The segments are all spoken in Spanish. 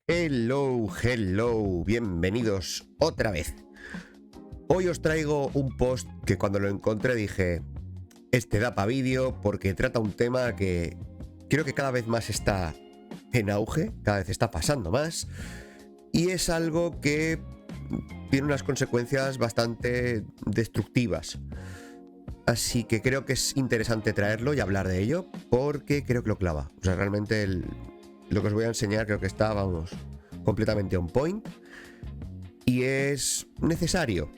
Hello, bienvenidos otra vez. Hoy os traigo un post que cuando lo encontré dije, este da para vídeo porque trata un tema que creo que cada vez más está en auge, cada vez está pasando más, y es algo que tiene unas consecuencias bastante destructivas. Así que creo que es interesante traerlo y hablar de ello porque creo que lo clava. O sea, realmente lo que os voy a enseñar creo que está, completamente on point. Y es necesario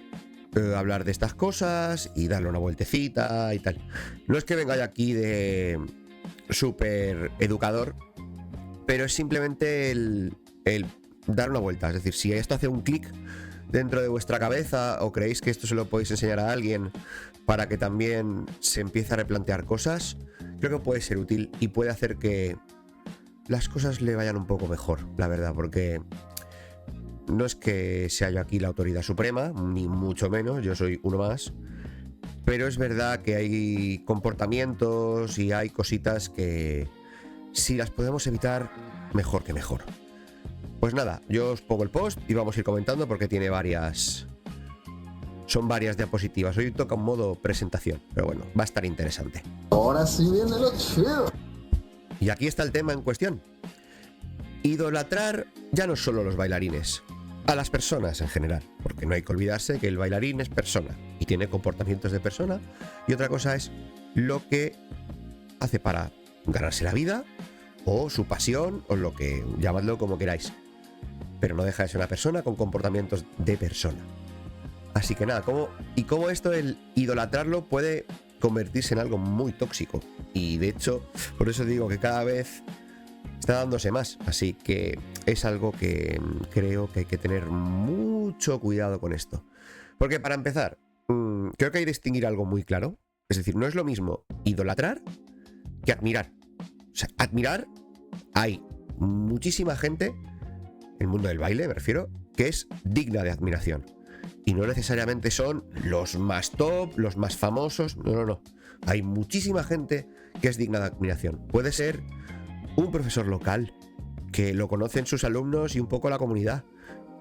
hablar de estas cosas y darle una vueltecita y tal. No es que venga yo aquí de súper educador, pero es simplemente el dar una vuelta. Es decir, si esto hace un clic dentro de vuestra cabeza o creéis que esto se lo podéis enseñar a alguien para que también se empiece a replantear cosas, creo que puede ser útil y puede hacer que las cosas le vayan un poco mejor, la verdad, porque no es que sea yo aquí la autoridad suprema, ni mucho menos, yo soy uno más, pero es verdad que hay comportamientos y hay cositas que si las podemos evitar, mejor que mejor. Pues nada, yo os pongo el post y vamos a ir comentando porque tiene varias... Son varias diapositivas. Hoy toca un modo presentación, pero bueno, va a estar interesante. Ahora sí viene lo chido. Y aquí está el tema en cuestión. Idolatrar ya no solo los bailarines, a las personas en general, porque no hay que olvidarse que el bailarín es persona y tiene comportamientos de persona, y otra cosa es lo que hace para ganarse la vida o su pasión o lo que llamadlo como queráis, pero no deja de ser una persona con comportamientos de persona. Así que nada, cómo esto, el idolatrarlo, puede convertirse en algo muy tóxico. Y de hecho, por eso digo que cada vez está dándose más. Así que es algo que creo que hay que tener mucho cuidado con esto. Porque para empezar, creo que hay que distinguir algo muy claro. Es decir, no es lo mismo idolatrar que admirar. O sea, admirar, hay muchísima gente, en el mundo del baile me refiero, que es digna de admiración. Y no necesariamente son los más top, los más famosos. No. Hay muchísima gente que es digna de admiración. Puede ser un profesor local que lo conocen sus alumnos y un poco la comunidad.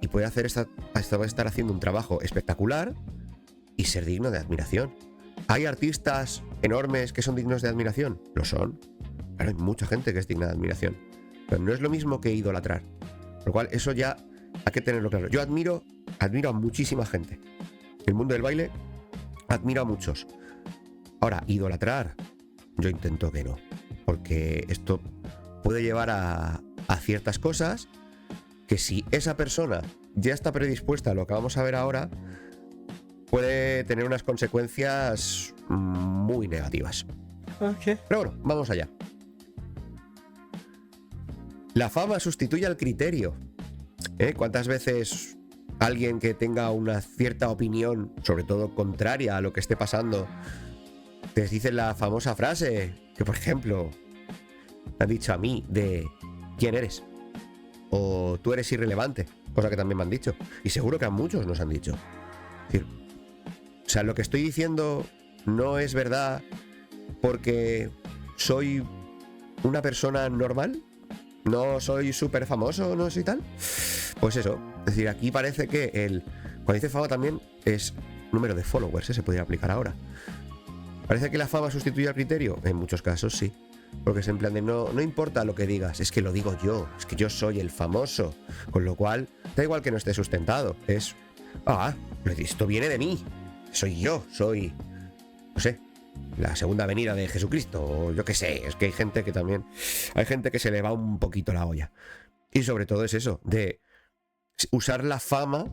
Y puede estar haciendo un trabajo espectacular y ser digno de admiración. ¿Hay artistas enormes que son dignos de admiración? Lo son. Claro, hay mucha gente que es digna de admiración. Pero no es lo mismo que idolatrar. Por lo cual, eso ya hay que tenerlo claro. Yo admiro a muchísima gente. El mundo del baile admiro a muchos. Ahora, idolatrar, yo intento que no. Porque esto puede llevar a ciertas cosas que si esa persona ya está predispuesta a lo que vamos a ver ahora, puede tener unas consecuencias muy negativas. Okay. Pero bueno, vamos allá. La fama sustituye al criterio. ¿Cuántas veces alguien que tenga una cierta opinión, sobre todo contraria a lo que esté pasando, te dice la famosa frase que, por ejemplo, me han dicho a mí de ¿quién eres? O tú eres irrelevante, cosa que también me han dicho. Y seguro que a muchos nos han dicho. Es decir, o sea, lo que estoy diciendo no es verdad porque soy una persona normal, no soy súper famoso, no soy tal. Pues eso, es decir, aquí parece que cuando dice fama también es número de followers, se podría aplicar ahora. Parece que la fama sustituye al criterio, en muchos casos sí. Porque es en plan de no importa lo que digas, es que lo digo yo, es que yo soy el famoso. Con lo cual, da igual que no esté sustentado, es... esto viene de mí, soy yo, soy... no sé, la segunda venida de Jesucristo, o yo qué sé, es que hay gente que también... Hay gente que se le va un poquito la olla. Y sobre todo es eso, de usar la fama,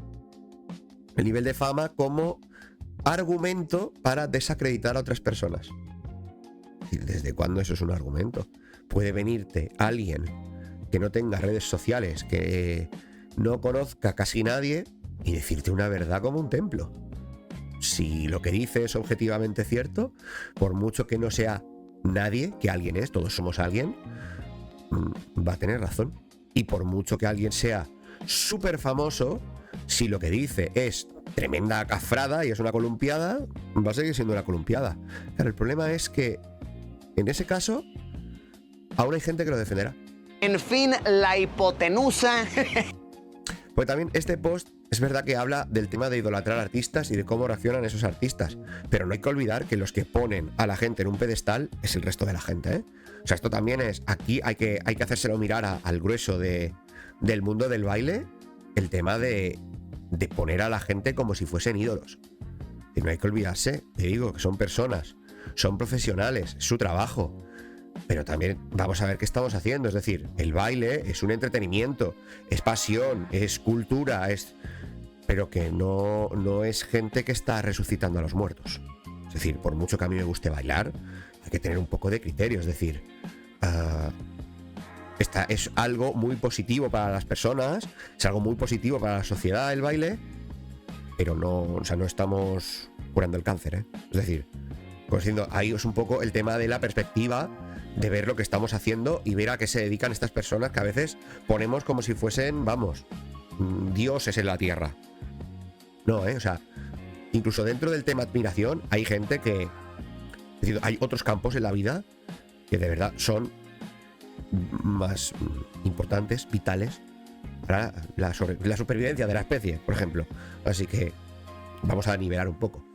el nivel de fama, como argumento para desacreditar a otras personas. ¿Y desde cuándo eso es un argumento? Puede venirte alguien que no tenga redes sociales, que no conozca casi nadie y decirte una verdad como un templo. Si lo que dice es objetivamente cierto, por mucho que no sea nadie, que alguien es, todos somos alguien, va a tener razón. Y por mucho que alguien sea súper famoso, si lo que dice es tremenda cafrada y es una columpiada, va a seguir siendo una columpiada. Claro, el problema es que en ese caso aún hay gente que lo defenderá. En fin, la hipotenusa. Pues también este post es verdad que habla del tema de idolatrar artistas y de cómo reaccionan esos artistas, pero no hay que olvidar que los que ponen a la gente en un pedestal es el resto de la gente, ¿eh? O sea, esto también es, aquí hay que hacérselo mirar al grueso del mundo del baile, el tema de poner a la gente como si fuesen ídolos. Y no hay que olvidarse, te digo, que son personas, son profesionales, es su trabajo. Pero también vamos a ver qué estamos haciendo. Es decir, el baile es un entretenimiento, es pasión, es cultura, pero que no es gente que está resucitando a los muertos. Es decir, por mucho que a mí me guste bailar, hay que tener un poco de criterio. Es decir, es algo muy positivo para las personas, es algo muy positivo para la sociedad el baile, pero no estamos curando el cáncer, ¿eh? Es decir, pues diciendo, ahí es un poco el tema de la perspectiva, de ver lo que estamos haciendo y ver a qué se dedican estas personas que a veces ponemos como si fuesen, vamos, dioses en la tierra. No, o sea, incluso dentro del tema admiración hay gente que, es decir, hay otros campos en la vida que de verdad son más importantes, vitales para la supervivencia de la especie, por ejemplo. Así que vamos a nivelar un poco.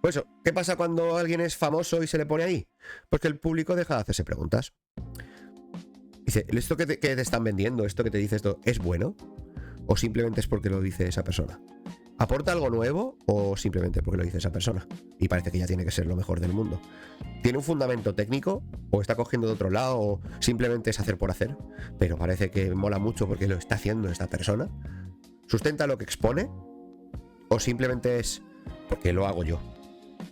Pues eso, ¿qué pasa cuando alguien es famoso y se le pone ahí? Pues que el público deja de hacerse preguntas. Dice, ¿esto que te están vendiendo, esto que te dice esto, es bueno? ¿O simplemente es porque lo dice esa persona? ¿Aporta algo nuevo o simplemente porque lo dice esa persona? Y parece que ya tiene que ser lo mejor del mundo. ¿Tiene un fundamento técnico? ¿O está cogiendo de otro lado? ¿O simplemente es hacer por hacer? Pero parece que mola mucho porque lo está haciendo esta persona. ¿Sustenta lo que expone? ¿O simplemente es porque lo hago yo,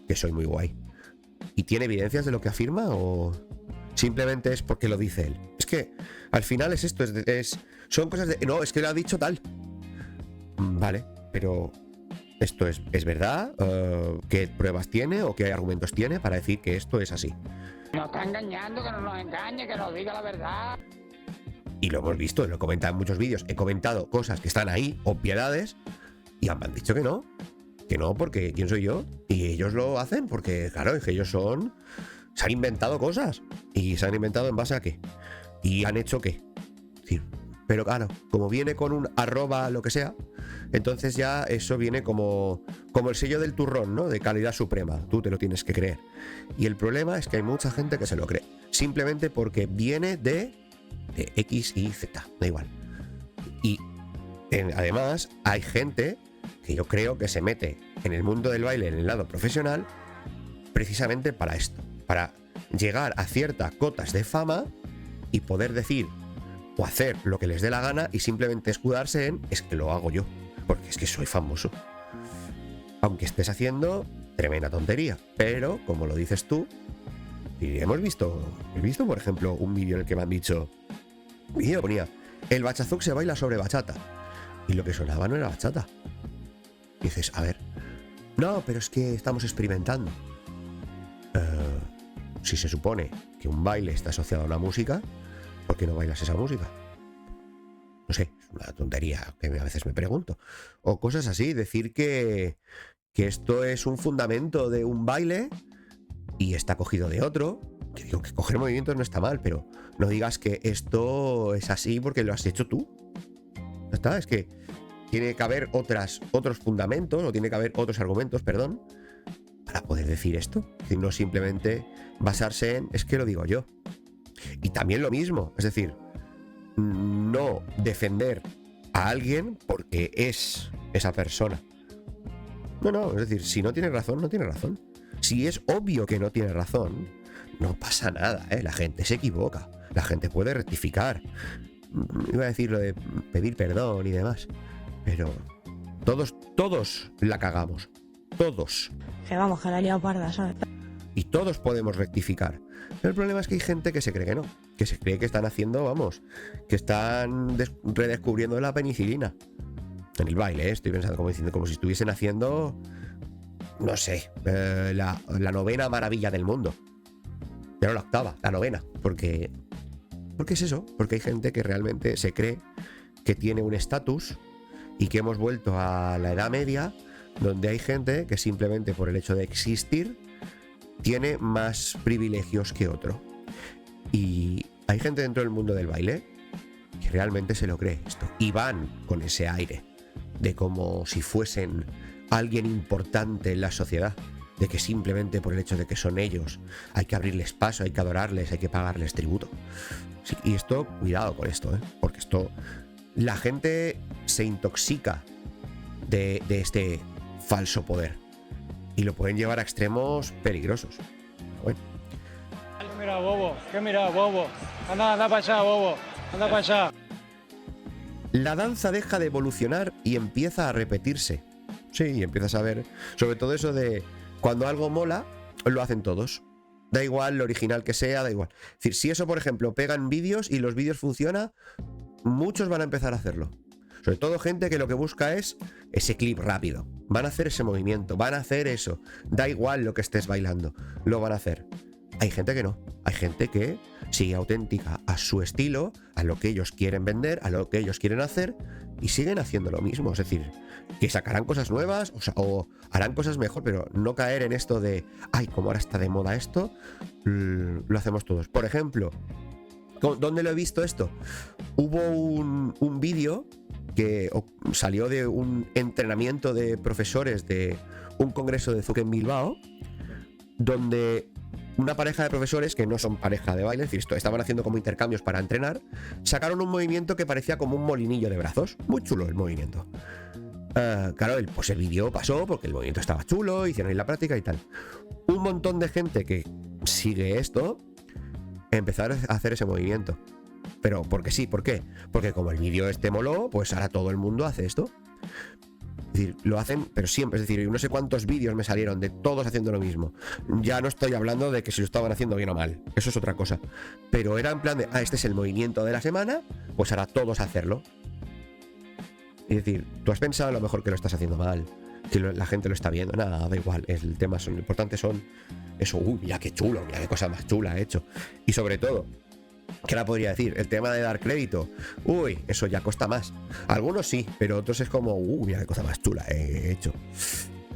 que soy muy guay? ¿Y tiene evidencias de lo que afirma o simplemente es porque lo dice él? Es que al final es esto, son cosas de... No, es que lo ha dicho tal. Vale, pero ¿esto es verdad? ¿Qué pruebas tiene o qué argumentos tiene para decir que esto es así? Nos está engañando, que no nos engañe, que nos diga la verdad. Y lo hemos visto, lo he comentado en muchos vídeos. He comentado cosas que están ahí, obviedades, y me han dicho que no, porque ¿quién soy yo? Y ellos lo hacen porque, claro, es que ellos se han inventado cosas. ¿Y se han inventado en base a qué? ¿Y han hecho qué? Sí, pero claro, como viene con un @ lo que sea, entonces ya eso viene como el sello del turrón, ¿no? De calidad suprema. Tú te lo tienes que creer. Y el problema es que hay mucha gente que se lo cree, simplemente porque viene de X y Z, da igual. Y además hay gente que yo creo que se mete en el mundo del baile, en el lado profesional, precisamente para esto, para llegar a ciertas cotas de fama y poder decir o hacer lo que les dé la gana y simplemente escudarse en es que lo hago yo, porque es que soy famoso. Aunque estés haciendo tremenda tontería, pero como lo dices tú, y he visto por ejemplo un vídeo en el que me han dicho, vídeo ponía, el bachazuk se baila sobre bachata, y lo que sonaba no era bachata. Y dices, a ver, no, pero es que estamos experimentando. Si se supone que un baile está asociado a una música, ¿por qué no bailas esa música? No sé, es una tontería que a veces me pregunto. O cosas así, decir que esto es un fundamento de un baile y está cogido de otro. Yo digo que coger movimientos no está mal, pero no digas que esto es así porque lo has hecho tú. Ya está, es que tiene que haber otros fundamentos, o tiene que haber otros argumentos, perdón, para poder decir esto. Y no simplemente basarse en, es que lo digo yo. Y también lo mismo, es decir, no defender a alguien porque es esa persona. No, es decir, si no tiene razón, no tiene razón. Si es obvio que no tiene razón, no pasa nada, ¿eh? La gente se equivoca, la gente puede rectificar. Iba a decir lo de pedir perdón y demás, pero todos la cagamos, todos. Que vamos, que la he liado parda, ¿sabes? Y todos podemos rectificar. Pero el problema es que hay gente que se cree que no, que se cree que están haciendo, vamos, que están redescubriendo la penicilina. En el baile, estoy pensando como si estuviesen haciendo, no sé, la 9ª maravilla del mundo. Ya no la 8ª, la 9ª. Porque es eso, porque hay gente que realmente se cree que tiene un estatus y que hemos vuelto a la Edad Media, donde hay gente que simplemente por el hecho de existir tiene más privilegios que otro. Y hay gente dentro del mundo del baile realmente se lo cree esto. Y van con ese aire de como si fuesen alguien importante en la sociedad, de que simplemente por el hecho de que son ellos hay que abrirles paso, hay que adorarles, hay que pagarles tributo. Sí, y esto, cuidado con esto, porque esto, la gente se intoxica de este falso poder y lo pueden llevar a extremos peligrosos. Bueno. ¿Qué mira, bobo? Anda para allá, bobo. Anda para allá. La danza deja de evolucionar y empieza a repetirse. Sí, y empiezas a ver, sobre todo eso de cuando algo mola, lo hacen todos. Da igual lo original que sea, da igual. Es decir, si eso, por ejemplo, pega en vídeos y los vídeos funciona, muchos van a empezar a hacerlo. Sobre todo gente que lo que busca es ese clip rápido. Van a hacer ese movimiento, van a hacer eso. Da igual lo que estés bailando, lo van a hacer. Hay gente que no. Hay gente que sigue auténtica a su estilo, a lo que ellos quieren vender, a lo que ellos quieren hacer, y siguen haciendo lo mismo. Es decir, que sacarán cosas nuevas, o harán cosas mejor, pero no caer en esto de, ay, como ahora está de moda esto, lo hacemos todos. Por ejemplo, ¿dónde lo he visto esto? Hubo un vídeo que salió de un entrenamiento de profesores de un congreso de Zuc en Bilbao, donde una pareja de profesores, que no son pareja de baile, es decir, estaban haciendo como intercambios para entrenar, sacaron un movimiento que parecía como un molinillo de brazos. Muy chulo el movimiento. Claro, pues el vídeo pasó porque el movimiento estaba chulo, hicieron ahí la práctica y tal. Un montón de gente que sigue esto empezaron a hacer ese movimiento. Pero porque sí, ¿por qué? Porque como el vídeo moló, pues ahora todo el mundo hace esto. Es decir, lo hacen, pero siempre. Es decir, no sé cuántos vídeos me salieron de todos haciendo lo mismo. Ya no estoy hablando de que si lo estaban haciendo bien o mal. Eso es otra cosa. Pero era en plan de, este es el movimiento de la semana, pues ahora todos hacerlo. Es decir, tú has pensado a lo mejor que lo estás haciendo mal, que la gente lo está viendo. Nada, da igual. El tema lo importante son eso. Uy, mira qué chulo, mira qué cosa más chula he hecho. Y sobre todo, ¿qué la podría decir? El tema de dar crédito. Uy, eso ya cuesta más. Algunos sí, pero otros es como, mira qué cosa más chula he hecho.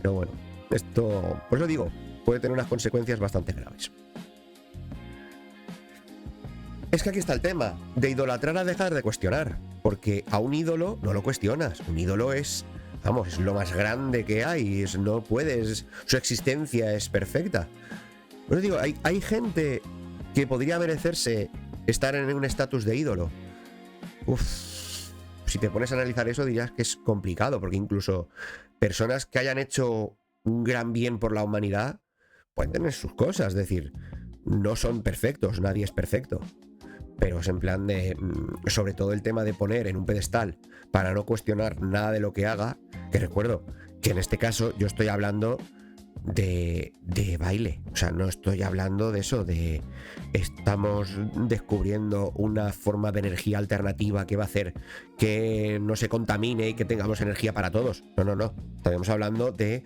Pero bueno, esto, por eso digo, puede tener unas consecuencias bastante graves. Es que aquí está el tema, de idolatrar a dejar de cuestionar. Porque a un ídolo no lo cuestionas. Un ídolo es, vamos, es lo más grande que hay. No puedes, su existencia es perfecta. Por eso digo, hay gente que podría merecerse estar en un estatus de ídolo. Si te pones a analizar eso dirías que es complicado, porque incluso personas que hayan hecho un gran bien por la humanidad pueden tener sus cosas, es decir, no son perfectos, nadie es perfecto, pero es en plan de, sobre todo el tema de poner en un pedestal para no cuestionar nada de lo que haga, que recuerdo que en este caso yo estoy hablando de baile, o sea, no estoy hablando de eso, de estamos descubriendo una forma de energía alternativa que va a hacer que no se contamine y que tengamos energía para todos. No, estamos hablando de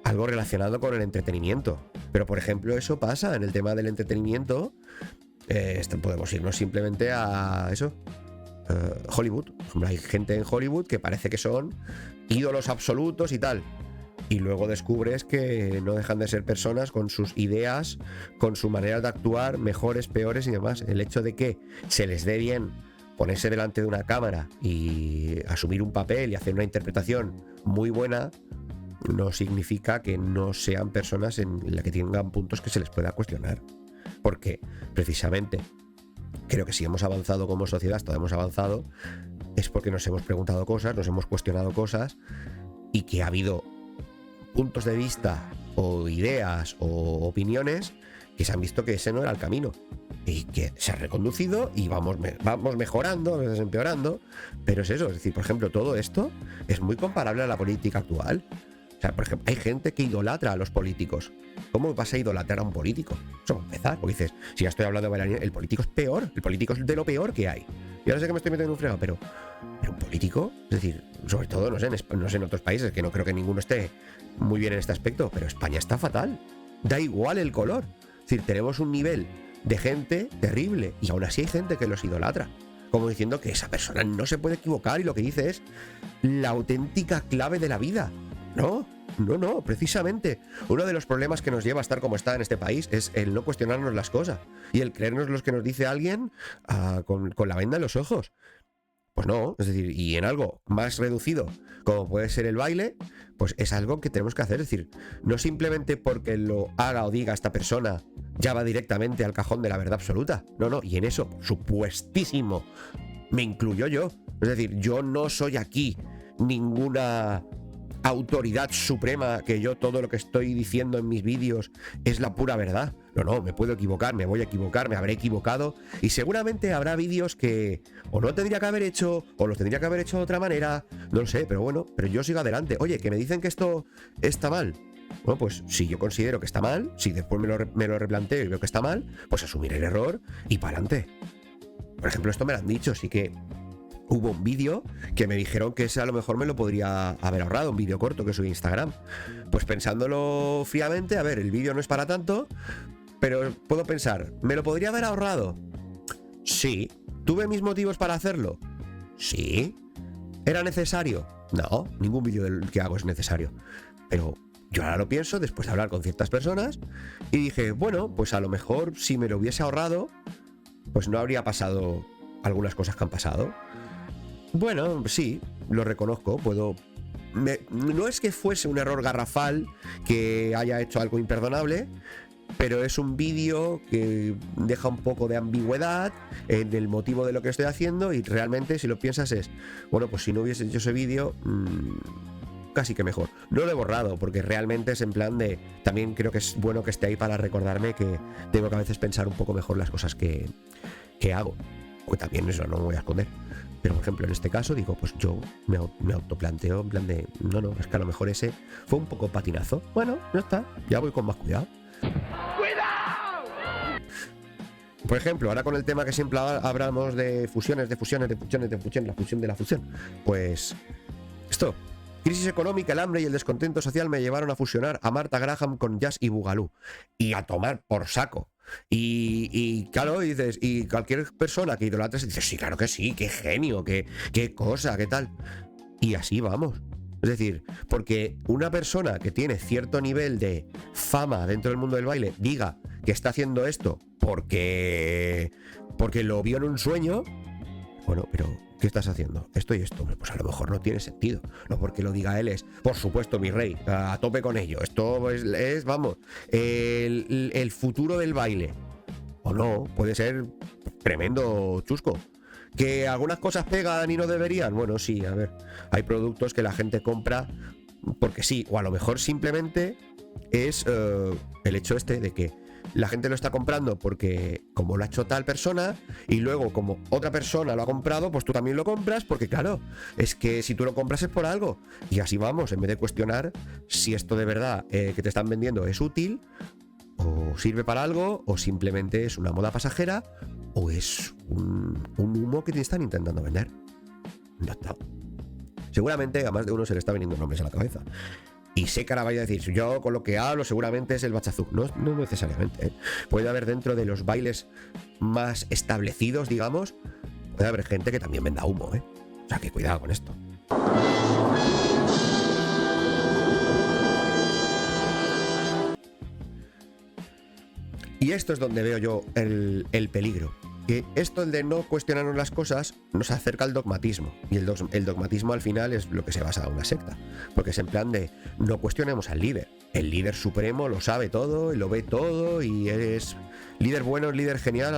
algo relacionado con el entretenimiento. Pero por ejemplo, eso pasa en el tema del entretenimiento. Podemos irnos simplemente a eso, Hollywood. Por ejemplo, hay gente en Hollywood que parece que son ídolos absolutos y tal. Y luego descubres que no dejan de ser personas con sus ideas, con su manera de actuar, mejores, peores y demás. El hecho de que se les dé bien ponerse delante de una cámara y asumir un papel y hacer una interpretación muy buena, no significa que no sean personas en las que tengan puntos que se les pueda cuestionar. Porque, precisamente, creo que si hemos avanzado como sociedad, hasta hemos avanzado, es porque nos hemos preguntado cosas, nos hemos cuestionado cosas y que ha habido puntos de vista o ideas o opiniones que se han visto que ese no era el camino y que se ha reconducido y vamos mejorando, a veces empeorando, pero es eso, es decir, por ejemplo, todo esto es muy comparable a la política actual. O sea, por ejemplo, hay gente que idolatra a los políticos. ¿Cómo vas a idolatrar a un político? Eso va a empezar, porque dices, si ya estoy hablando de bailarín, el político es peor, el político es de lo peor que hay. Y ahora sé que me estoy metiendo en un fregado, pero un político, es decir, sobre todo, no sé en otros países, que no creo que ninguno esté muy bien en este aspecto, pero España está fatal. Da igual el color. Es decir, tenemos un nivel de gente terrible y aún así hay gente que los idolatra. Como diciendo que esa persona no se puede equivocar y lo que dice es la auténtica clave de la vida. No, precisamente. Uno de los problemas que nos lleva a estar como está en este país es el no cuestionarnos las cosas y el creernos los que nos dice alguien con la venda en los ojos. Pues no, es decir, y en algo más reducido, como puede ser el baile, pues es algo que tenemos que hacer. Es decir, no simplemente porque lo haga o diga esta persona, ya va directamente al cajón de la verdad absoluta. No, no, y en eso, supuestísimo, me incluyo yo. Es decir, yo no soy aquí ninguna autoridad suprema, que yo todo lo que estoy diciendo en mis vídeos es la pura verdad. No, no, me puedo equivocar, me voy a equivocar, me habré equivocado, y seguramente habrá vídeos que o no tendría que haber hecho, o los tendría que haber hecho de otra manera, no lo sé, pero bueno, pero yo sigo adelante. Oye, que me dicen que esto está mal. Bueno, pues si yo considero que está mal, si después me lo replanteo y veo que está mal, pues asumiré el error y para adelante. Por ejemplo, esto me lo han dicho, sí que hubo un vídeo que me dijeron que ese a lo mejor me lo podría haber ahorrado, un vídeo corto que subí a Instagram. Pues pensándolo fríamente, a ver, el vídeo no es para tanto, pero puedo pensar, ¿me lo podría haber ahorrado? Sí. ¿Tuve mis motivos para hacerlo? Sí. ¿Era necesario? No, ningún vídeo que hago es necesario. Pero yo ahora lo pienso después de hablar con ciertas personas y dije, bueno, pues a lo mejor si me lo hubiese ahorrado, pues no habría pasado algunas cosas que han pasado. Bueno, sí, lo reconozco, no es que fuese un error garrafal, que haya hecho algo imperdonable, pero es un vídeo que deja un poco de ambigüedad en el motivo de lo que estoy haciendo, y realmente, si lo piensas, es, bueno, pues si no hubiese hecho ese vídeo, casi que mejor. No lo he borrado, porque realmente es en plan de, también creo que es bueno que esté ahí para recordarme que tengo que a veces pensar un poco mejor las cosas que hago. Porque también eso no me voy a esconder. Pero, por ejemplo, en este caso, digo, pues yo me autoplanteo en plan de, no, es que a lo mejor ese fue un poco patinazo. Bueno, ya está, ya voy con más cuidado. ¡Cuidado! Por ejemplo, ahora con el tema que siempre hablamos de fusiones, la fusión de la fusión. Pues esto, crisis económica, el hambre y el descontento social me llevaron a fusionar a Martha Graham con Jazz y Boogaloo. Y a tomar por saco. Y claro, dices, y cualquier persona que idolatres dice, sí, claro que sí, qué genio, qué cosa, qué tal. Y así vamos. Es decir, porque una persona que tiene cierto nivel de fama dentro del mundo del baile diga que está haciendo esto porque lo vio en un sueño, bueno, pero ¿qué estás haciendo? Esto y esto. Pues a lo mejor no tiene sentido. No porque lo diga él es, por supuesto, mi rey, a tope con ello. Esto es vamos, el futuro del baile. O no, puede ser tremendo chusco. ¿Que algunas cosas pegan y no deberían? Bueno, sí, a ver. Hay productos que la gente compra porque sí. O a lo mejor simplemente es el hecho de que la gente lo está comprando porque como lo ha hecho tal persona, y luego como otra persona lo ha comprado, pues tú también lo compras, porque claro, es que si tú lo compras es por algo. Y así vamos, en vez de cuestionar si esto de verdad que te están vendiendo es útil, o sirve para algo, o simplemente es una moda pasajera, o es un humo que te están intentando vender. Ya está. Seguramente a más de uno se le está viniendo nombres a la cabeza. Y sé que ahora vaya a decir, yo con lo que hablo seguramente es el bachazú. No necesariamente, ¿eh? Puede haber dentro de los bailes más establecidos, digamos, puede haber gente que también venda humo, ¿eh? O sea, que cuidado con esto. Y esto es donde veo yo el peligro. Que esto, el de no cuestionarnos las cosas, nos acerca al dogmatismo. Y el dogmatismo al final es lo que se basa en una secta. Porque es en plan de no cuestionemos al líder. El líder supremo lo sabe todo y lo ve todo y es líder bueno, es líder genial.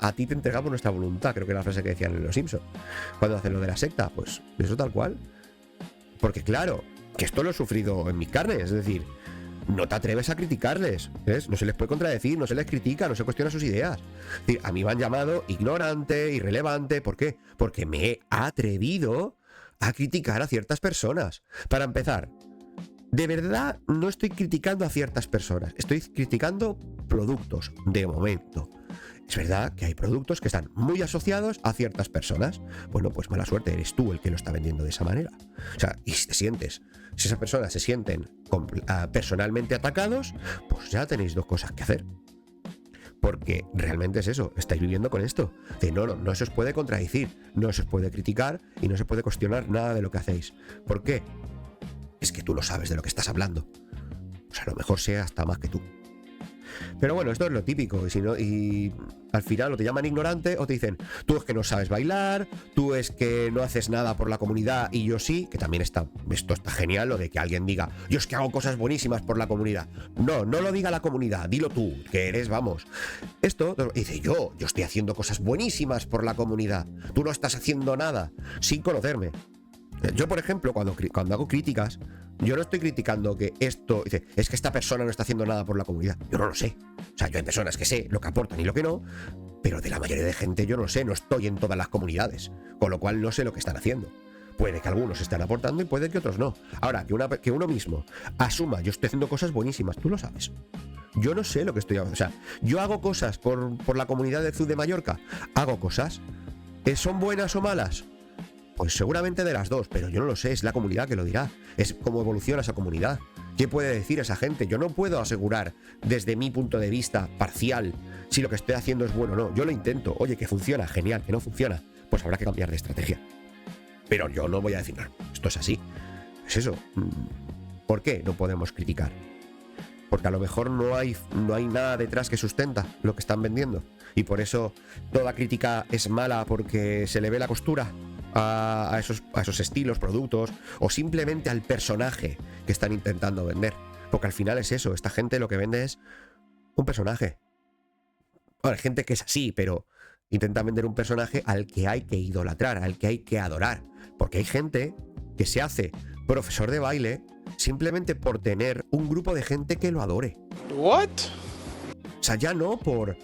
A ti te entregamos nuestra voluntad. Creo que era la frase que decían en Los Simpsons cuando hacen lo de la secta. Pues eso tal cual. Porque claro, que esto lo he sufrido en mi carne. Es decir, no te atreves a criticarles, ¿ves? No se les puede contradecir, no se les critica, no se cuestiona sus ideas. Es decir, a mí me han llamado ignorante, irrelevante. ¿Por qué? Porque me he atrevido a criticar a ciertas personas. Para empezar, de verdad no estoy criticando a ciertas personas, estoy criticando productos de momento. Es verdad que hay productos que están muy asociados a ciertas personas. Bueno, pues mala suerte, eres tú el que lo está vendiendo de esa manera. O sea, y si esas personas se sienten personalmente atacados, pues ya tenéis dos cosas que hacer. Porque realmente es eso, estáis viviendo con esto. De no se os puede contradecir, no se os puede criticar y no se puede cuestionar nada de lo que hacéis. ¿Por qué? Es que tú no sabes de lo que estás hablando. O sea, a lo mejor sea hasta más que tú. Pero bueno, esto es lo típico. Y al final o te llaman ignorante o te dicen, tú es que no sabes bailar, tú es que no haces nada por la comunidad y yo sí, que también esto está genial, lo de que alguien diga, yo es que hago cosas buenísimas por la comunidad. No lo diga la comunidad, dilo tú, que eres, vamos. Esto dice, yo estoy haciendo cosas buenísimas por la comunidad. Tú no estás haciendo nada sin conocerme. Yo, por ejemplo, cuando hago críticas, yo no estoy criticando que esto, dice, es que esta persona no está haciendo nada por la comunidad. Yo no lo sé. O sea, yo hay personas que sé lo que aportan y lo que no, pero de la mayoría de gente yo no sé, no estoy en todas las comunidades, con lo cual no sé lo que están haciendo. Puede que algunos estén aportando y puede que otros no. Ahora, que uno mismo asuma, yo estoy haciendo cosas buenísimas, tú lo sabes. Yo no sé lo que estoy haciendo. O sea, yo hago cosas por la comunidad del Sur de Mallorca. Hago cosas. ¿Son buenas o malas? Pues seguramente de las dos, pero yo no lo sé, es la comunidad que lo dirá. Es cómo evoluciona esa comunidad. ¿Qué puede decir esa gente? Yo no puedo asegurar desde mi punto de vista parcial si lo que estoy haciendo es bueno o no. Yo lo intento. Oye, que funciona, genial. Que no funciona, pues habrá que cambiar de estrategia. Pero yo no voy a decir, no, esto es así. Es eso. ¿Por qué no podemos criticar? Porque a lo mejor no hay nada detrás que sustenta lo que están vendiendo. Y por eso toda crítica es mala porque se le ve la costura a esos estilos, productos, o simplemente al personaje que están intentando vender. Porque al final es eso, esta gente lo que vende es un personaje. Ahora, hay gente que es así, pero intenta vender un personaje al que hay que idolatrar, al que hay que adorar. Porque hay gente que se hace profesor de baile simplemente por tener un grupo de gente que lo adore. ¿What? O sea, ya no por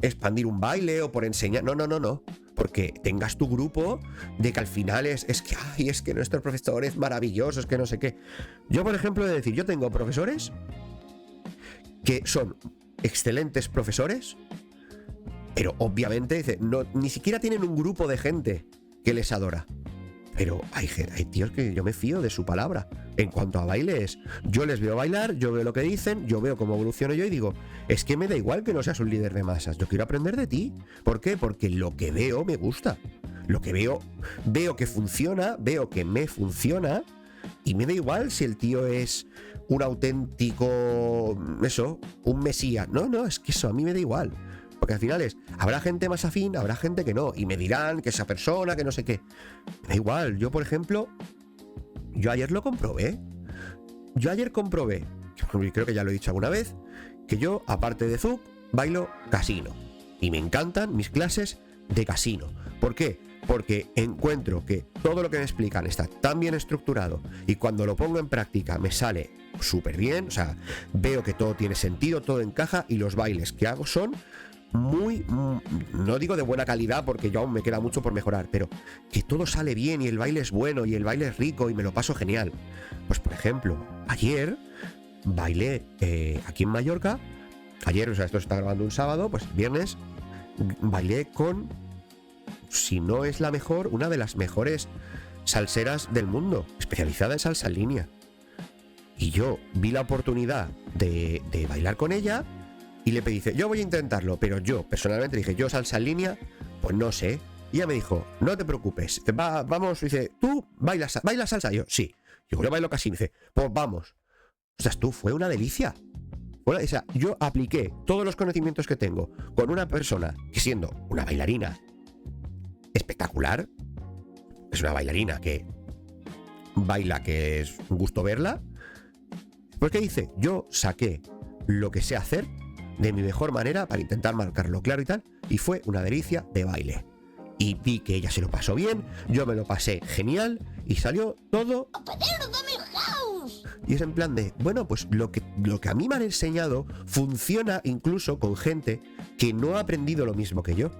expandir un baile o por enseñar. No. Porque tengas tu grupo de que al final es que nuestro profesor es maravilloso, es que no sé qué. Yo, por ejemplo, he de decir, yo tengo profesores que son excelentes profesores, pero obviamente ni siquiera tienen un grupo de gente que les adora. Pero hay tíos que yo me fío de su palabra. En cuanto a bailes, yo les veo bailar, yo veo lo que dicen, yo veo cómo evoluciono yo y digo, es que me da igual que no seas un líder de masas, yo quiero aprender de ti. ¿Por qué? Porque lo que veo me gusta. Lo que veo que funciona, veo que me funciona y me da igual si el tío es un auténtico, un mesías. No, es que eso a mí me da igual. Porque al final habrá gente más afín, habrá gente que no, y me dirán que esa persona, que no sé qué. Me da igual, yo por ejemplo, ayer lo comprobé. Creo que ya lo he dicho alguna vez, que yo, aparte de Zouk, bailo casino. Y me encantan mis clases de casino. ¿Por qué? Porque encuentro que todo lo que me explican está tan bien estructurado y cuando lo pongo en práctica me sale súper bien. O sea, veo que todo tiene sentido, todo encaja y los bailes que hago son muy, no digo de buena calidad porque yo aún me queda mucho por mejorar, pero que todo sale bien y el baile es bueno y el baile es rico y me lo paso genial. Pues por ejemplo, ayer bailé aquí en Mallorca. Ayer, esto se está grabando un sábado, pues viernes bailé con, si no es la mejor, una de las mejores salseras del mundo, especializada en salsa en línea. Y yo vi la oportunidad de bailar con ella y le pedí, yo voy a intentarlo, pero yo personalmente dije, yo salsa en línea, pues no sé. Y ella me dijo, no te preocupes, vamos, dice, ¿tú bailas salsa? Yo, sí. Yo bailo casi, dice, pues vamos. O sea, fue una delicia. O sea, yo apliqué todos los conocimientos que tengo con una persona que, siendo una bailarina espectacular, es una bailarina que baila, que es un gusto verla. Pues ¿qué hice? Yo saqué lo que sé hacer de mi mejor manera para intentar marcarlo claro y tal, y fue una delicia de baile. Y vi que ella se lo pasó bien, yo me lo pasé genial y salió todo. Y es en plan de, bueno, pues lo que a mí me han enseñado funciona incluso con gente que no ha aprendido lo mismo que yo.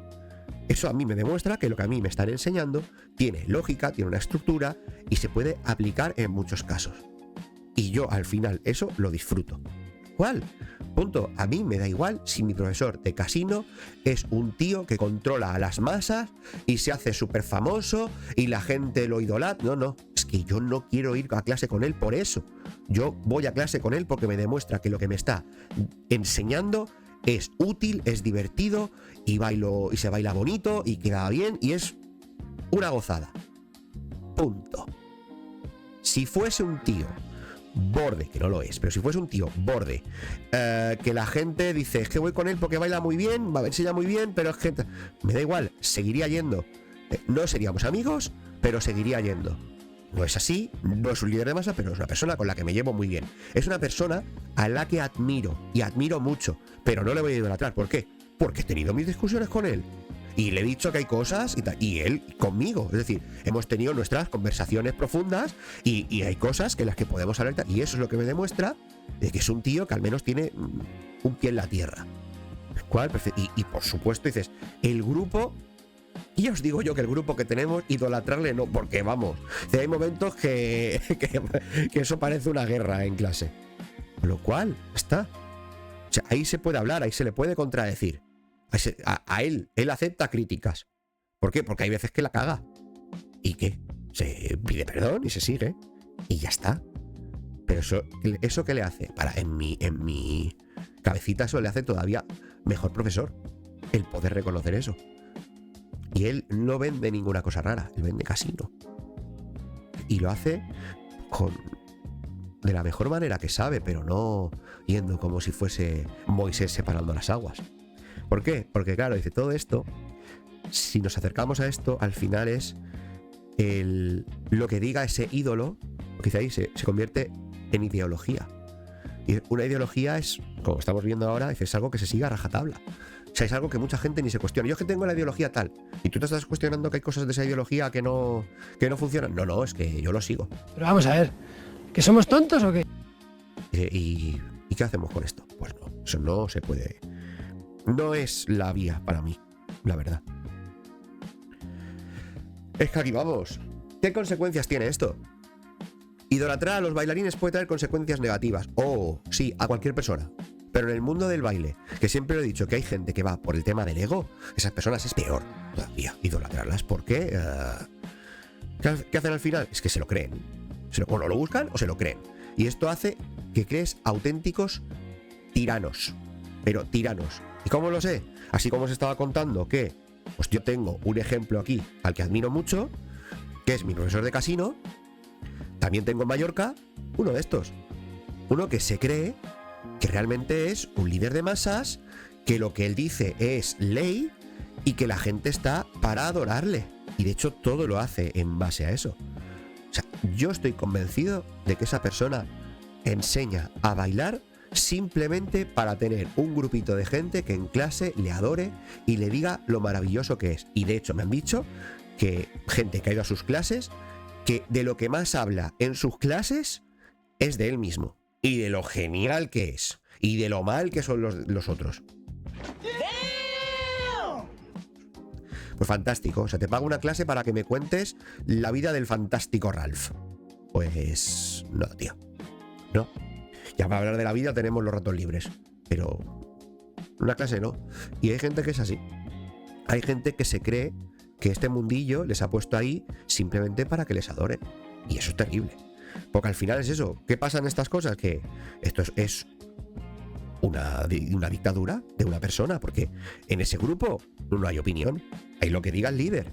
Eso a mí me demuestra que lo que a mí me están enseñando tiene lógica, tiene una estructura y se puede aplicar en muchos casos. Y yo al final eso lo disfruto. ¿Cuál? Punto. A mí me da igual si mi profesor de casino es un tío que controla a las masas y se hace súper famoso y la gente lo idolatra. No, es que yo no quiero ir a clase con él por eso. Yo voy a clase con él porque me demuestra que lo que me está enseñando es útil, es divertido y se baila bonito y queda bien y es una gozada. Punto. Si fuese un tío borde, que no lo es, pero si fuese un tío borde, que la gente dice, es que voy con él porque baila muy bien, va a enseña muy bien, pero es que me da igual, seguiría yendo. No seríamos amigos, pero seguiría yendo. No es así, no es un líder de masa, pero es una persona con la que me llevo muy bien. Es una persona a la que admiro, y admiro mucho, pero no le voy a idolatrar. ¿Por qué? Porque he tenido mis discusiones con él. Y le he dicho que hay cosas y tal, y él conmigo. Es decir, hemos tenido nuestras conversaciones profundas y hay cosas que las que podemos hablar. Y eso es lo que me demuestra de que es un tío que al menos tiene un pie en la tierra. Y por supuesto dices, el grupo... Y ya os digo yo que el grupo que tenemos, idolatrarle no, porque vamos, hay momentos que eso parece una guerra en clase. Con lo cual, está. O sea, ahí se puede hablar, ahí se le puede contradecir. A él acepta críticas. ¿Por qué? Porque hay veces que la caga. ¿Y qué? Se pide perdón y se sigue. Y ya está. Pero eso ¿qué le hace? En mi cabecita eso le hace todavía mejor profesor. El poder reconocer eso. Y él no vende ninguna cosa rara, él vende casino. Y lo hace de la mejor manera que sabe, pero no yendo como si fuese Moisés separando las aguas. ¿Por qué? Porque claro, dice todo esto, si nos acercamos a esto, al final es lo que diga ese ídolo, lo que dice ahí, se convierte en ideología. Y una ideología es, como estamos viendo ahora, es algo que se sigue a rajatabla. O sea, es algo que mucha gente ni se cuestiona. Yo es que tengo la ideología tal. ¿Y tú te estás cuestionando que hay cosas de esa ideología que no funcionan? No, es que yo lo sigo. Pero vamos a ver, ¿que somos tontos o qué? ¿Y qué hacemos con esto? Pues no, eso no se puede. No es la vía para mí, la verdad. Es que aquí vamos. ¿Qué consecuencias tiene esto? Idolatrar a los bailarines puede traer consecuencias negativas. Sí, a cualquier persona. Pero en el mundo del baile, que siempre lo he dicho que hay gente que va por el tema del ego, esas personas es peor todavía idolatrarlas. ¿Por qué? ¿Qué hacen al final? Es que se lo creen. O no lo buscan o se lo creen. Y esto hace que crees auténticos tiranos. Pero tiranos. ¿Y cómo lo sé? Así como os estaba contando que pues yo tengo un ejemplo aquí al que admiro mucho, que es mi profesor de casino. También tengo en Mallorca uno de estos. Uno que se cree que realmente es un líder de masas, que lo que él dice es ley y que la gente está para adorarle. Y de hecho todo lo hace en base a eso. O sea, yo estoy convencido de que esa persona enseña a bailar simplemente para tener un grupito de gente que en clase le adore y le diga lo maravilloso que es. Y de hecho me han dicho que gente que ha ido a sus clases, que de lo que más habla en sus clases es de él mismo. Y de lo genial que es. Y de lo mal que son los otros. Pues fantástico. O sea, te pago una clase para que me cuentes la vida del fantástico Ralph. Pues no, tío. No. Ya para hablar de la vida tenemos los ratos libres. Pero una clase no. Y hay gente que es así. Hay gente que se cree que este mundillo les ha puesto ahí simplemente para que les adoren. Y eso es terrible. Porque al final es eso. ¿Qué pasa en estas cosas? Que esto es una dictadura de una persona, porque en ese grupo no hay opinión. Hay lo que diga el líder.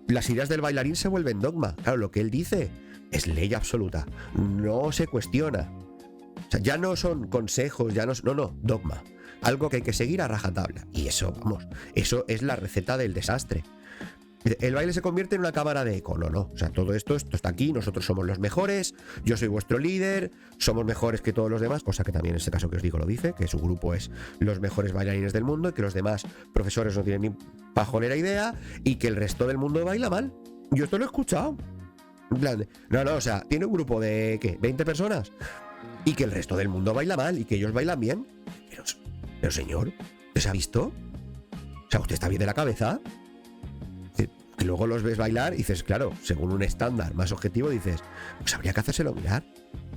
Las ideas del bailarín se vuelven dogma. Claro, lo que él dice es ley absoluta. No se cuestiona. O sea, ya no son consejos, ya no, dogma. Algo que hay que seguir a rajatabla. Y eso, vamos, eso es la receta del desastre. El baile se convierte en una cámara de eco. No. O sea, todo esto está aquí, nosotros somos los mejores, yo soy vuestro líder, somos mejores que todos los demás, cosa que también en este caso que os digo lo dice, que su grupo es los mejores bailarines del mundo y que los demás profesores no tienen ni pajolera idea y que el resto del mundo baila mal. Yo esto lo he escuchado. En plan, o sea, tiene un grupo de, ¿qué? 20 personas y que el resto del mundo baila mal y que ellos bailan bien. Pero señor, ¿se ha visto? O sea, ¿usted está bien de la cabeza? Que luego los ves bailar y dices, claro, según un estándar más objetivo, dices, pues habría que hacérselo mirar,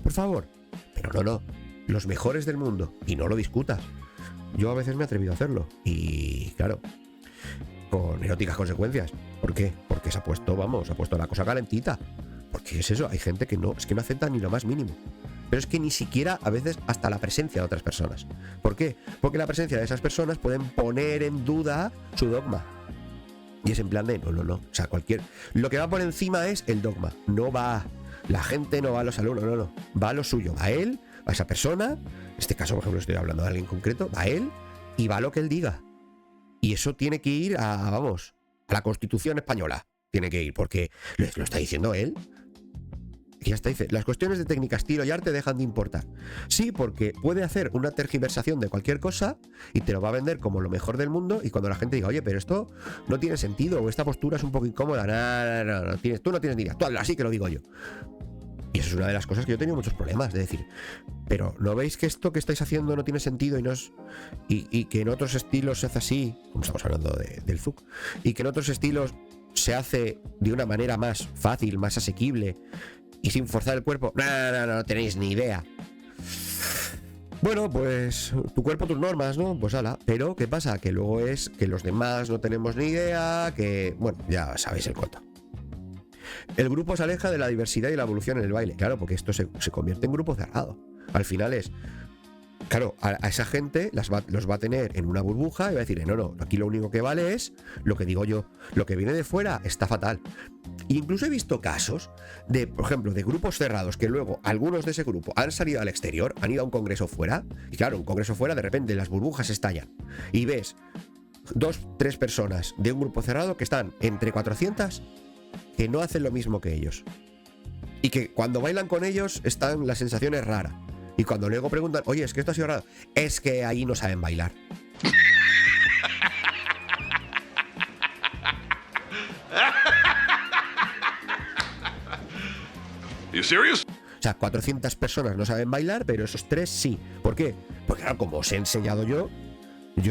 por favor. Pero no, los mejores del mundo, y no lo discutas. Yo a veces me he atrevido a hacerlo, y claro, con eróticas consecuencias. ¿Por qué? Porque se ha puesto la cosa calentita. Porque es eso, hay gente que no acepta ni lo más mínimo. Pero es que ni siquiera a veces hasta la presencia de otras personas. ¿Por qué? Porque la presencia de esas personas pueden poner en duda su dogma. Y es en plan de no. O sea, lo que va por encima es el dogma. No va La gente no va a los alumnos, no. Va a lo suyo. Va a él, a esa persona. En este caso, por ejemplo, estoy hablando de alguien concreto. Va a él y va a lo que él diga. Y eso tiene que ir a la Constitución española. Tiene que ir, porque lo está diciendo él. Y ya está, dice, las cuestiones de técnica, estilo y arte dejan de importar. Sí, porque puede hacer una tergiversación de cualquier cosa y te lo va a vender como lo mejor del mundo, y cuando la gente diga, oye, pero esto no tiene sentido, o esta postura es un poco incómoda, no, tú no tienes ni idea, tú hablas así que lo digo yo. Y eso es una de las cosas que yo he tenido muchos problemas, de decir, pero ¿no veis que esto que estáis haciendo no tiene sentido y que en otros estilos se hace así, como estamos hablando del ZUC, y que en otros estilos se hace de una manera más fácil, más asequible y sin forzar el cuerpo? No tenéis ni idea. Bueno, pues tu cuerpo, tus normas, ¿no? Pues ala. Pero ¿qué pasa? Que luego es que los demás no tenemos ni idea, que... Bueno, ya sabéis el cuento. El grupo se aleja de la diversidad y la evolución en el baile. Claro, porque esto se convierte en grupo cerrado. Al final es... Claro, a esa gente los va a tener en una burbuja y va a decir, no, aquí lo único que vale es lo que digo yo. Lo que viene de fuera está fatal. E incluso he visto casos de, por ejemplo, de grupos cerrados que luego algunos de ese grupo han salido al exterior, han ido a un congreso fuera, y claro, un congreso fuera, de repente las burbujas estallan. Y ves 2-3 personas de un grupo cerrado que están entre 400 que no hacen lo mismo que ellos. Y que cuando bailan con ellos están las sensaciones raras. Y cuando luego preguntan, oye, es que esto ha sido raro, es que ahí no saben bailar. You serious? O sea, 400 personas no saben bailar, pero esos 3 sí. ¿Por qué? Porque claro, como os he enseñado yo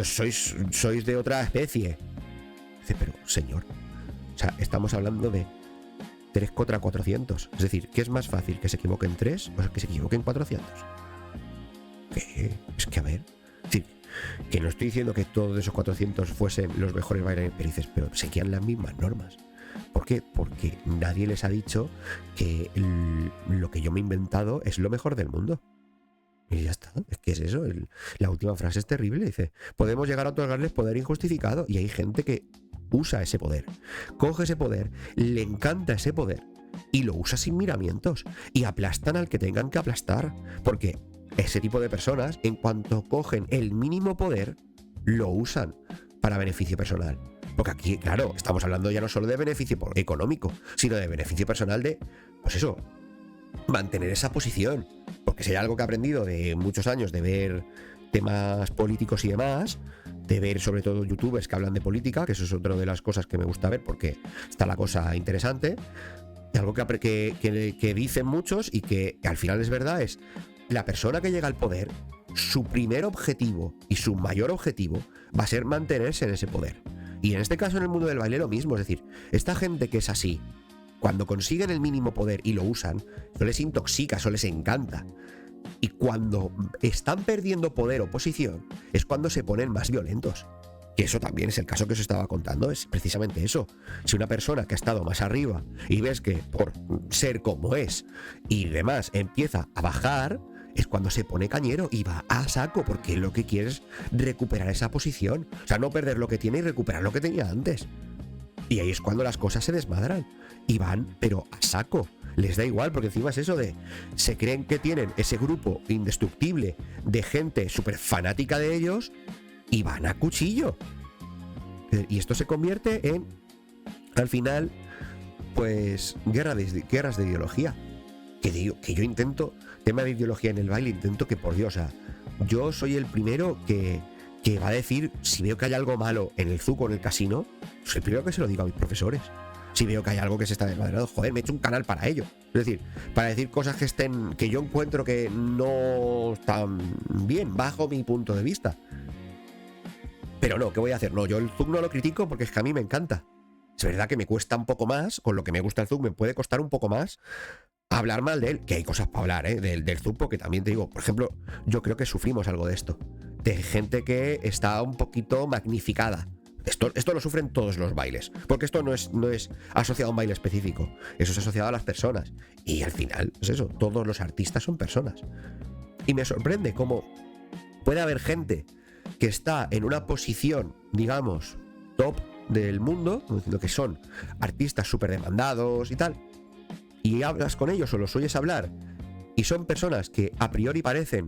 sois de otra especie. Dice, pero señor, o sea, estamos hablando de 3 contra 400. Es decir, ¿qué es más fácil? ¿Que se equivoquen 3 o que se equivoquen 400? ¿Qué? Es que a ver... Sí, que no estoy diciendo que todos esos 400 fuesen los mejores bailarines felices, pero seguían las mismas normas. ¿Por qué? Porque nadie les ha dicho que lo que yo me he inventado es lo mejor del mundo. Y ya está. Es que es eso. La última frase es terrible. Dice, podemos llegar a otorgarles poder injustificado. Y hay gente que usa ese poder. Coge ese poder, le encanta ese poder y lo usa sin miramientos. Y aplastan al que tengan que aplastar. Porque ese tipo de personas, en cuanto cogen el mínimo poder, lo usan para beneficio personal. Porque aquí, claro, estamos hablando ya no solo de beneficio económico, sino de beneficio personal de, pues eso, mantener esa posición. Porque si hay algo que he aprendido de muchos años de ver temas políticos y demás, de ver sobre todo youtubers que hablan de política, que eso es otra de las cosas que me gusta ver porque está la cosa interesante, y algo que dicen muchos y que al final es verdad es, la persona que llega al poder, su primer objetivo y su mayor objetivo va a ser mantenerse en ese poder. Y en este caso en el mundo del baile lo mismo, es decir, esta gente que es así, cuando consiguen el mínimo poder y lo usan, eso les intoxica, eso les encanta. Y cuando están perdiendo poder o posición, es cuando se ponen más violentos. Que eso también es el caso que os estaba contando, es precisamente eso. Si una persona que ha estado más arriba y ves que por ser como es y demás empieza a bajar, es cuando se pone cañero y va a saco, porque lo que quiere es recuperar esa posición. O sea, no perder lo que tiene y recuperar lo que tenía antes. Y ahí es cuando las cosas se desmadran. Y van, pero a saco. Les da igual, porque encima es eso de... Se creen que tienen ese grupo indestructible de gente súper fanática de ellos y van a cuchillo. Y esto se convierte en, al final, pues, guerras de ideología. Que yo intento, tema de ideología en el baile, intento que, por Dios, o sea, yo soy el primero que va a decir, si veo que hay algo malo en el ZUC o en el casino, soy el primero que se lo digo a mis profesores. Si veo que hay algo que se está desmadrando, joder, me he hecho un canal para ello. Es decir, para decir cosas que yo encuentro que no están bien, bajo mi punto de vista. Pero no, ¿qué voy a hacer? No, yo el ZUC no lo critico porque es que a mí me encanta. Es verdad que me cuesta un poco más, con lo que me gusta el ZUC me puede costar un poco más hablar mal de él, que hay cosas para hablar, del ZUC, porque también te digo, por ejemplo, yo creo que sufrimos algo de esto. De gente que está un poquito magnificada. Esto lo sufren todos los bailes, porque esto no es asociado a un baile específico, eso es asociado a las personas. Y al final, es eso, todos los artistas son personas. Y me sorprende cómo puede haber gente que está en una posición, digamos, top del mundo, diciendo que son artistas súper demandados y tal, y hablas con ellos o los oyes hablar y son personas que a priori parecen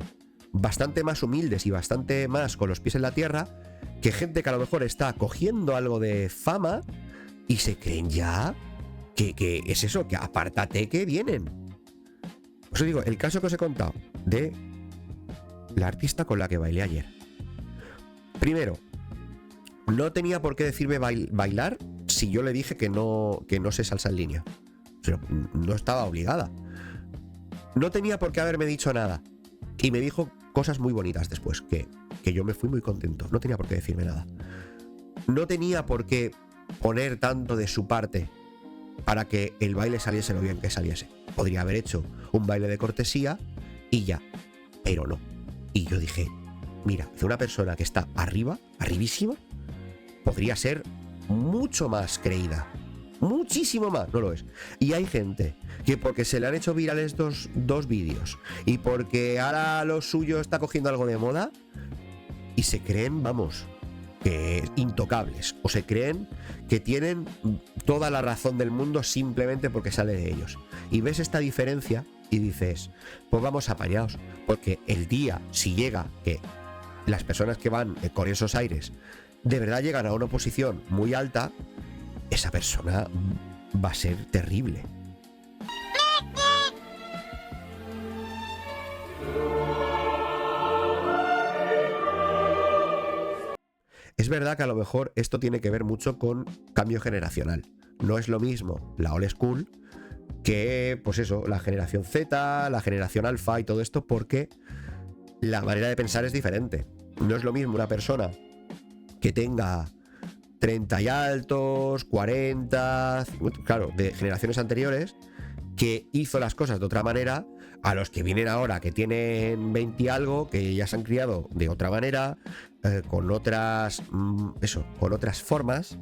bastante más humildes y bastante más con los pies en la tierra que gente que a lo mejor está cogiendo algo de fama y se creen ya que es eso, que apártate que vienen. Os digo, el caso que os he contado de la artista con la que bailé ayer. Primero, no tenía por qué decirme bailar si yo le dije que no sé salsa en línea. Pero no estaba obligada. No tenía por qué haberme dicho nada. Y me dijo cosas muy bonitas después, que yo me fui muy contento. No tenía por qué decirme nada. No tenía por qué poner tanto de su parte para que el baile saliese lo bien que saliese. Podría haber hecho un baile de cortesía y ya. Pero no. Y yo dije, mira, de una persona que está arribísima, podría ser mucho más creída. Muchísimo más, no lo es. Y hay gente que porque se le han hecho virales dos vídeos y porque ahora lo suyo está cogiendo algo de moda y se creen, vamos, que intocables, o se creen que tienen toda la razón del mundo simplemente porque sale de ellos. Y ves esta diferencia y dices, pues vamos apañados, porque el día, si llega que las personas que van con esos aires de verdad llegan a una posición muy alta, esa persona va a ser terrible. Es verdad que a lo mejor esto tiene que ver mucho con cambio generacional. No es lo mismo la old school que, pues eso, la generación Z, la generación alfa y todo esto, porque la manera de pensar es diferente. No es lo mismo una persona que tenga 30 y altos, 40, claro, de generaciones anteriores, que hizo las cosas de otra manera, a los que vienen ahora, que tienen 20 y algo, que ya se han criado de otra manera, con otras, con otras formas,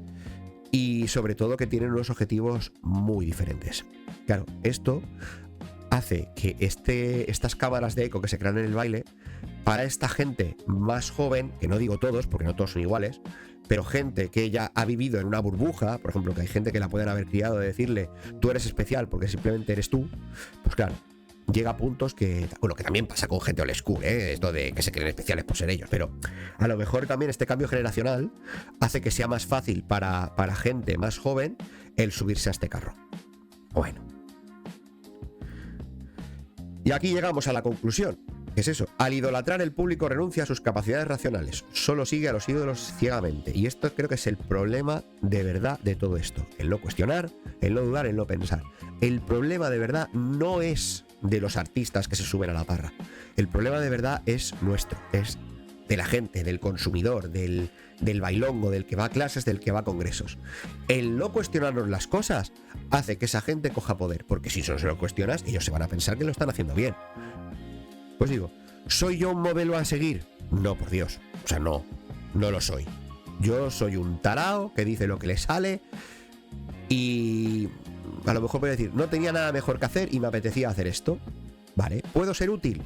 y sobre todo que tienen unos objetivos muy diferentes. Claro, esto hace que estas cámaras de eco que se crean en el baile, para esta gente más joven, que no digo todos, porque no todos son iguales, pero gente que ya ha vivido en una burbuja, por ejemplo, que hay gente que la pueden haber criado de decirle, tú eres especial porque simplemente eres tú, pues claro, llega a puntos que, bueno, que también pasa con gente old school, esto de que se creen especiales por ser ellos, pero a lo mejor también este cambio generacional hace que sea más fácil para gente más joven el subirse a este carro. Bueno. Y aquí llegamos a la conclusión. ¿Qué es eso? Al idolatrar, el público renuncia a sus capacidades racionales, solo sigue a los ídolos ciegamente, y esto creo que es el problema de verdad de todo esto, el no cuestionar, el no dudar, el no pensar. El problema de verdad no es de los artistas que se suben a la parra, el problema de verdad es nuestro, es de la gente, del consumidor, del bailongo, del que va a clases, del que va a congresos. El no cuestionarnos las cosas hace que esa gente coja poder, porque si no se lo cuestionas, ellos se van a pensar que lo están haciendo bien. Pues digo, ¿soy yo un modelo a seguir? No, por Dios. O sea, no lo soy. Yo soy un tarao que dice lo que le sale y a lo mejor puedo decir, no tenía nada mejor que hacer y me apetecía hacer esto. Vale, ¿puedo ser útil?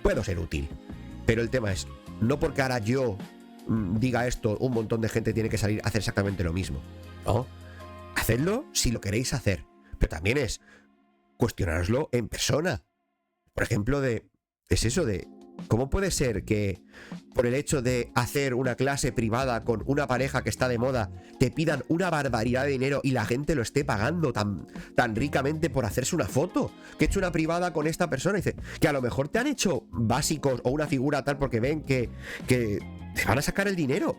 Puedo ser útil. Pero el tema es, no porque ahora yo diga esto, un montón de gente tiene que salir a hacer exactamente lo mismo. No, hacedlo si lo queréis hacer. Pero también es cuestionaroslo en persona. Por ejemplo, es eso de ¿cómo puede ser que por el hecho de hacer una clase privada con una pareja que está de moda te pidan una barbaridad de dinero y la gente lo esté pagando tan ricamente por hacerse una foto? Que he hecho una privada con esta persona y dice que a lo mejor te han hecho básicos o una figura tal porque ven que te van a sacar el dinero.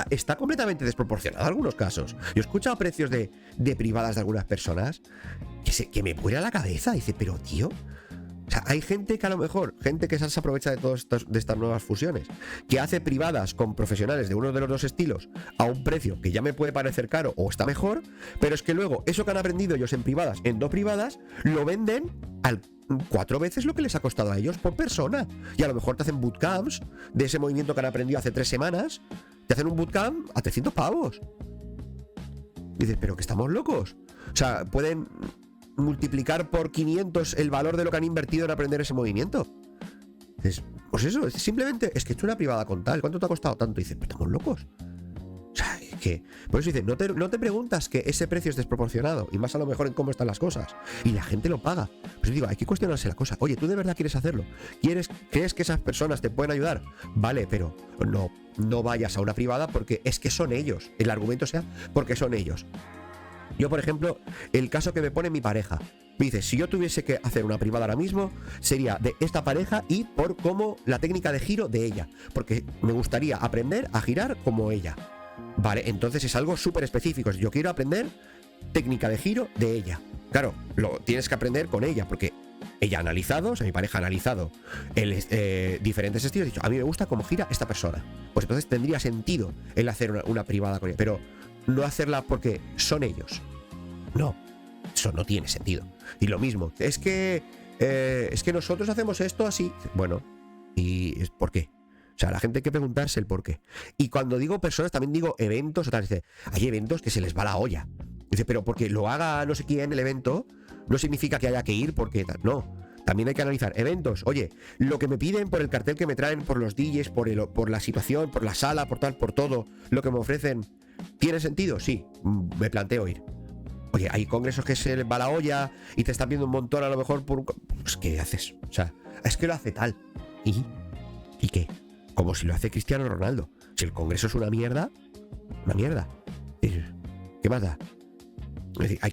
Está completamente desproporcionado en algunos casos. Yo he escuchado precios de privadas de algunas personas que me vuela la cabeza. Dice, pero tío, o sea, hay gente que a lo mejor, gente que se aprovecha de estas nuevas fusiones, que hace privadas con profesionales de uno de los dos estilos a un precio que ya me puede parecer caro o está mejor, pero es que luego eso que han aprendido ellos en privadas, en dos privadas, lo venden al 4 veces lo que les ha costado a ellos por persona. Y a lo mejor te hacen bootcamps de ese movimiento que han aprendido hace 3 semanas, te hacen un bootcamp a 300 pavos. Dices, pero que estamos locos. O sea, pueden multiplicar por 500 el valor de lo que han invertido en aprender ese movimiento. Dices, pues eso, simplemente es que he hecho una privada con tal, ¿cuánto te ha costado tanto? Y dices, pero estamos locos. O sea, Que, por eso dice, no te preguntas que ese precio es desproporcionado, y más a lo mejor en cómo están las cosas. Y la gente lo paga. Pues yo digo, hay que cuestionarse la cosa. Oye, ¿tú de verdad quieres hacerlo? ¿Crees que esas personas te pueden ayudar? Vale, pero no vayas a una privada porque es que son ellos. El argumento sea porque son ellos. Yo, por ejemplo, el caso que me pone mi pareja. Me dice, si yo tuviese que hacer una privada ahora mismo, sería de esta pareja y por cómo la técnica de giro de ella. Porque me gustaría aprender a girar como ella. Vale, entonces es algo súper específico. Yo quiero aprender técnica de giro de ella. Claro, lo tienes que aprender con ella, porque ella ha analizado, o sea, mi pareja ha analizado diferentes estilos y ha dicho, a mí me gusta cómo gira esta persona. Pues entonces tendría sentido el hacer una privada con ella, pero no hacerla porque son ellos. No, eso no tiene sentido. Y lo mismo, es que nosotros hacemos esto así. Bueno, ¿y por qué? O sea, la gente hay que preguntarse el por qué. Y cuando digo personas, también digo eventos o tal. Dice, hay eventos que se les va la olla. Dice, pero porque lo haga no sé quién el evento, no significa que haya que ir porque tal. No, también hay que analizar eventos. Oye, lo que me piden por el cartel que me traen, por los DJs, por la situación, por la sala, por tal, por todo, lo que me ofrecen, ¿tiene sentido? Sí, me planteo ir. Oye, hay congresos que se les va la olla y te están viendo un montón a lo mejor por un... Pues, ¿qué haces? O sea, es que lo hace tal. ¿Y qué? Como si lo hace Cristiano Ronaldo. Si el congreso es una mierda, una mierda. ¿Qué más da? Es decir, hay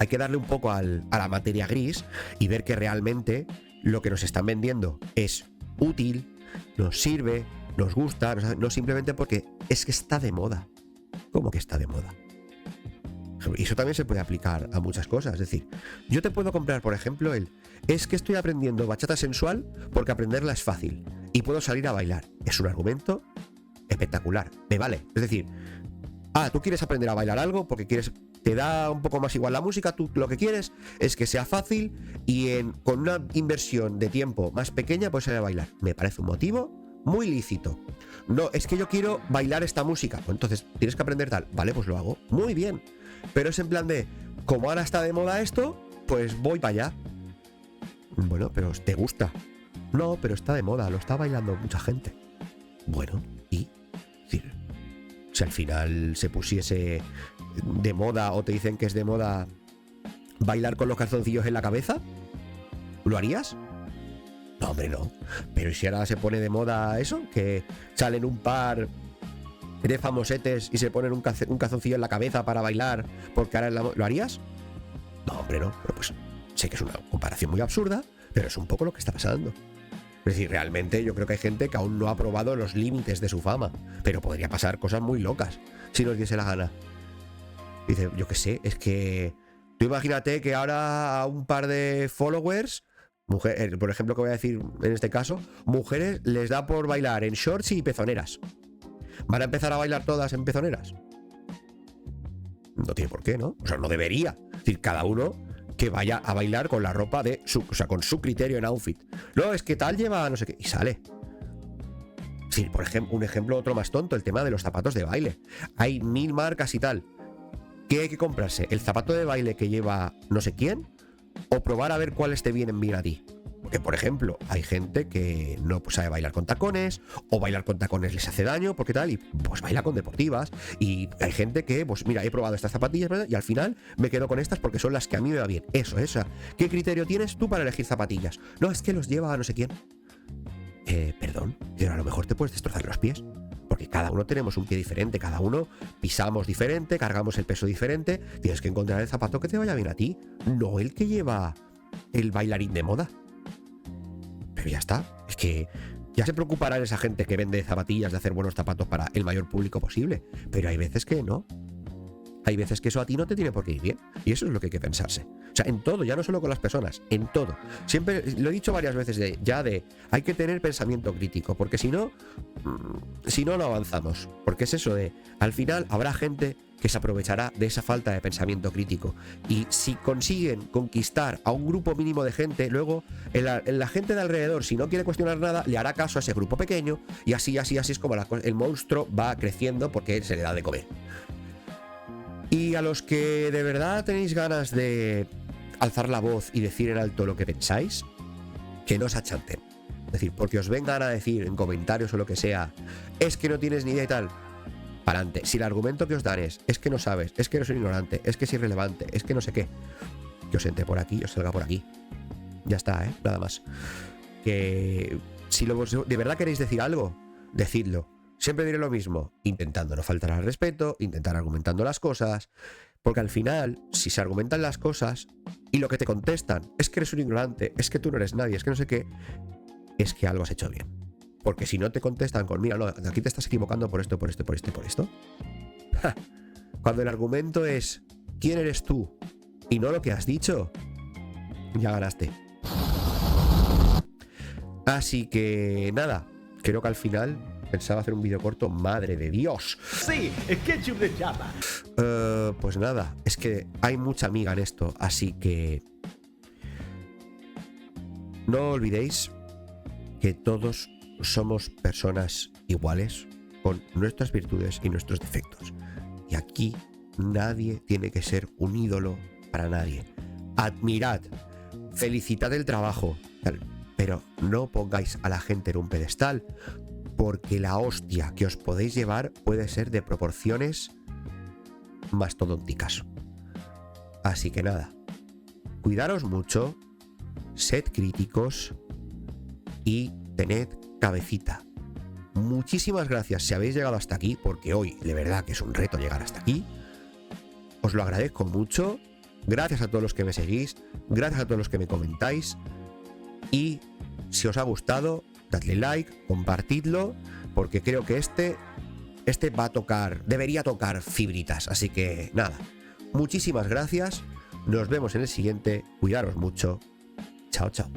que darle un poco a la materia gris y ver que realmente lo que nos están vendiendo es útil, nos sirve, nos gusta, no simplemente porque es que está de moda. ¿Cómo que está de moda? Y eso también se puede aplicar a muchas cosas. Es decir, yo te puedo comprar, por ejemplo, es que estoy aprendiendo bachata sensual porque aprenderla es fácil y puedo salir a bailar. Es un argumento espectacular. Me vale. Es decir, tú quieres aprender a bailar algo porque te da un poco más igual la música, tú lo que quieres es que sea fácil y con una inversión de tiempo más pequeña puedes salir a bailar. Me parece un motivo muy lícito. No, es que yo quiero bailar esta música. Pues entonces tienes que aprender tal. Vale, pues lo hago. Muy bien. Pero es en plan de, como ahora está de moda esto, pues voy para allá. Bueno, pero ¿te gusta? No, pero está de moda, lo está bailando mucha gente. Bueno, ¿y? Es decir, si al final se pusiese de moda o te dicen que es de moda bailar con los calzoncillos en la cabeza, ¿lo harías? No, hombre, no. Pero si ahora se pone de moda eso, que salen un par de famosetes y se ponen un calzoncillo en la cabeza para bailar, porque ahora ¿lo harías? No, hombre, no. Pero pues sé que es una comparación muy absurda, pero es un poco lo que está pasando. Es decir, realmente yo creo que hay gente que aún no ha probado los límites de su fama, pero podría pasar cosas muy locas si nos diese la gana. Dice, yo qué sé, es que tú imagínate que ahora a un par de followers, por ejemplo, que voy a decir en este caso, mujeres les da por bailar en shorts y pezoneras. ¿Van a empezar a bailar todas en pezoneras? No tiene por qué, ¿no? O sea, no debería. Es decir, cada uno que vaya a bailar con la ropa con su criterio en outfit. No, es que tal lleva no sé qué. Y sale. Sí, por ejemplo, un ejemplo otro más tonto, el tema de los zapatos de baile. Hay 1000 marcas y tal. ¿Qué hay que comprarse? ¿El zapato de baile que lleva no sé quién? ¿O probar a ver cuáles te vienen bien a ti? Porque, por ejemplo, hay gente que no sabe bailar con tacones, o bailar con tacones les hace daño, porque tal, y pues baila con deportivas. Y hay gente que, pues mira, he probado estas zapatillas, ¿verdad? Y al final me quedo con estas porque son las que a mí me va bien. Eso. ¿Qué criterio tienes tú para elegir zapatillas? No, es que los lleva a no sé quién. Perdón, pero a lo mejor te puedes destrozar los pies. Porque cada uno tenemos un pie diferente, cada uno pisamos diferente, cargamos el peso diferente. Tienes que encontrar el zapato que te vaya bien a ti, no el que lleva el bailarín de moda. Pero ya está, es que ya se preocupará esa gente que vende zapatillas de hacer buenos zapatos para el mayor público posible. Pero hay veces que no. Hay veces que eso a ti no te tiene por qué ir bien. Y eso es lo que hay que pensarse. O sea, en todo, ya no solo con las personas, en todo. Siempre lo he dicho varias veces hay que tener pensamiento crítico, porque si no avanzamos. Porque es eso al final habrá gente que se aprovechará de esa falta de pensamiento crítico. Y si consiguen conquistar a un grupo mínimo de gente, luego la gente de alrededor, si no quiere cuestionar nada, le hará caso a ese grupo pequeño, y así es como el monstruo va creciendo porque se le da de comer. Y a los que de verdad tenéis ganas de alzar la voz y decir en alto lo que pensáis, que no os achanten. Es decir, porque os vengan a decir en comentarios o lo que sea, es que no tienes ni idea y tal. para adelante. Si el argumento que os dan es que no sabes, es que eres un ignorante, es que es irrelevante, es que no sé qué, que os entre por aquí, os salga por aquí. Ya está, nada más. Que si de verdad queréis decir algo, decidlo. Siempre diré lo mismo, intentando no faltar al respeto, intentar argumentando las cosas, porque al final, si se argumentan las cosas y lo que te contestan es que eres un ignorante, es que tú no eres nadie, es que no sé qué, es que algo has hecho bien. Porque si no te contestan con, mira, no, aquí te estás equivocando por esto, por esto, por esto y por esto. ¡Ja! Cuando el argumento es quién eres tú y no lo que has dicho, ya ganaste. Así que nada, creo que al final pensaba hacer un vídeo corto, madre de Dios. Sí, es ketchup de chapa. Pues nada, es que hay mucha amiga en esto, así que no olvidéis que todos somos personas iguales, con nuestras virtudes y nuestros defectos. Y aquí nadie tiene que ser un ídolo para nadie. Admirad, felicitad el trabajo, pero no pongáis a la gente en un pedestal, porque la hostia que os podéis llevar puede ser de proporciones mastodónticas. Así que nada, cuidaros mucho, sed críticos y tened cabecita. Muchísimas gracias si habéis llegado hasta aquí, porque hoy de verdad que es un reto llegar hasta aquí. Os lo agradezco mucho. Gracias a todos los que me seguís, gracias a todos los que me comentáis. Y si os ha gustado, dadle like, compartidlo, porque creo que este va a tocar, debería tocar fibritas. Así que nada, muchísimas gracias. Nos vemos en el siguiente. Cuidaros mucho. Chao, chao.